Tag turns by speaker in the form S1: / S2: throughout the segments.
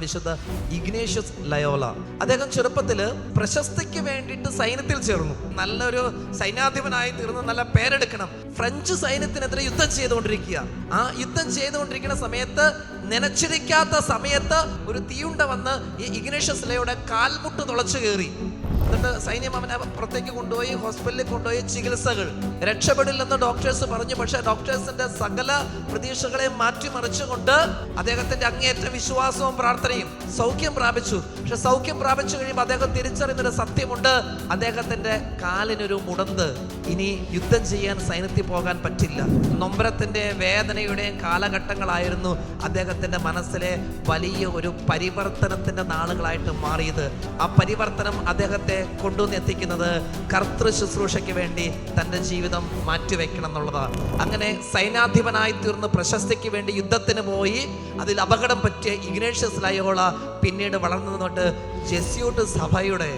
S1: വിശുദ്ധ Ignatius Loyola. അദ്ദേഹം ചെറുപ്പത്തിൽ പ്രശസ്തിക്ക് വേണ്ടിയിട്ട് സൈന്യത്തിൽ ചേർന്നു. നല്ലൊരു സൈന്യാധിപനായി തീർന്ന് നല്ല പേരെടുക്കണം. ഫ്രഞ്ച് സൈന്യത്തിനെതിരെ യുദ്ധം ചെയ്തുകൊണ്ടിരിക്കുക. ആ യുദ്ധം ചെയ്തുകൊണ്ടിരിക്കുന്ന സമയത്ത്, നനച്ചിരിക്കാത്ത സമയത്ത് ഒരു തീയുണ്ട വന്ന് ഈ ഇഗ്നേഷ്യസ് ലയോയുടെ കാൽമുട്ട് തുളച്ചു കയറി. എന്നിട്ട് സൈന്യം അവനെ പുറത്തേക്ക് കൊണ്ടുപോയി, ഹോസ്പിറ്റലിൽ കൊണ്ടുപോയി ചികിത്സകൾ. രക്ഷപ്പെടില്ലെന്ന് ഡോക്ടേഴ്സ് പറഞ്ഞു. പക്ഷെ ഡോക്ടേഴ്സിന്റെ സകല പ്രതീക്ഷകളെ മാറ്റിമറിച്ചുകൊണ്ട് അദ്ദേഹത്തിന്റെ അങ്ങേയറ്റം വിശ്വാസവും പ്രാർത്ഥനയും സൗഖ്യം പ്രാപിച്ചു. പക്ഷെ സൗഖ്യം പ്രാപിച്ചു കഴിയുമ്പോൾ അദ്ദേഹം തിരിച്ചറിയുന്നൊരു സത്യമുണ്ട്. അദ്ദേഹത്തിന്റെ കാലിനൊരു മുടന്ത്. ഇനി യുദ്ധം ചെയ്യാൻ സൈന്യത്തിൽ പോകാൻ പറ്റില്ല. നൊമ്പരത്തിന്റെ വേദനയുടെയും കാലഘട്ടങ്ങളായിരുന്നു അദ്ദേഹത്തിന്റെ മനസ്സിലെ വലിയ ഒരു പരിവർത്തനത്തിന്റെ നാളുകളായിട്ട് മാറിയത്. ആ പരിവർത്തനം അദ്ദേഹത്തെ കൊണ്ടുവന്ന് എത്തിക്കുന്നത് കർത്തൃ ശുശ്രൂഷയ്ക്ക് വേണ്ടി തൻ്റെ ജീവിതം മാറ്റിവെക്കണം എന്നുള്ളതാണ്. അങ്ങനെ സൈന്യാധിപനായി തീർന്ന് പ്രശസ്തിക്ക് വേണ്ടി യുദ്ധത്തിന് പോയി അതിൽ അപകടം പറ്റിയ ഇഗ്നേഷ്യസ് ലയോള പിന്നീട് വളർന്നു നിന്നിട്ട് ജെസ്യൂട്ട് സഭയുടെ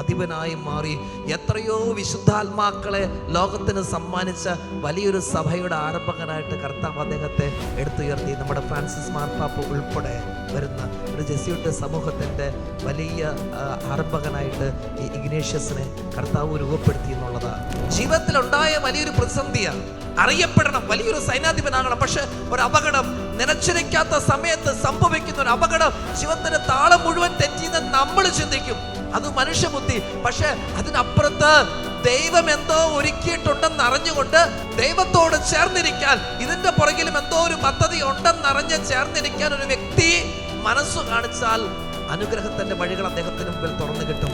S1: അധിപനായി മാറി. എത്രയോ വിശുദ്ധാത്മാക്കളെ ലോകത്തിന് സമ്മാനിച്ച വലിയൊരു സഭയുടെ ആരംഭകനായിട്ട് കർത്താവ് അദ്ദേഹത്തെ എടുത്തുയർത്തി. നമ്മുടെ ഫ്രാൻസിസ് മാർപ്പാപ്പ ഉൾപ്പെടെ വരുന്ന ഒരു ജെസ്യൂട്ട് സമൂഹത്തിൻ്റെ വലിയ ആരംഭകനായിട്ട് ഈ ഇഗ്നേഷ്യസിനെ കർത്താവ് രൂപപ്പെടുത്തി എന്നുള്ളതാണ്. ജീവിതത്തിലുണ്ടായ വലിയൊരു പ്രതിസന്ധിയാണ്. അറിയപ്പെടണം, വലിയൊരു സൈന്യാധിപനാകണം. പക്ഷെ ഒരു അപകടം, നനച്ചിരിക്കാത്ത സമയത്ത് സംഭവിക്കുന്ന ഒരു അപകടം ജീവിതത്തിന്റെ താളം മുഴുവൻ തെറ്റിയെന്ന് നമ്മൾ ചിന്തിക്കും. അത് മനുഷ്യബുദ്ധി. പക്ഷെ അതിനപ്പുറത്ത് ദൈവം എന്തോ ഒരുക്കിയിട്ടുണ്ടെന്ന് അറിഞ്ഞുകൊണ്ട് ദൈവത്തോട് ചേർന്നിരിക്കാൻ, ഇതിന്റെ പുറകിലും എന്തോ ഒരു പദ്ധതി ഉണ്ടെന്നറിഞ്ഞ് ചേർന്നിരിക്കാൻ ഒരു വ്യക്തി മനസ്സു കാണിച്ചാൽ അനുഗ്രഹത്തിന്റെ വഴികൾ അദ്ദേഹത്തിന് മുമ്പിൽ തുറന്നു കിട്ടും.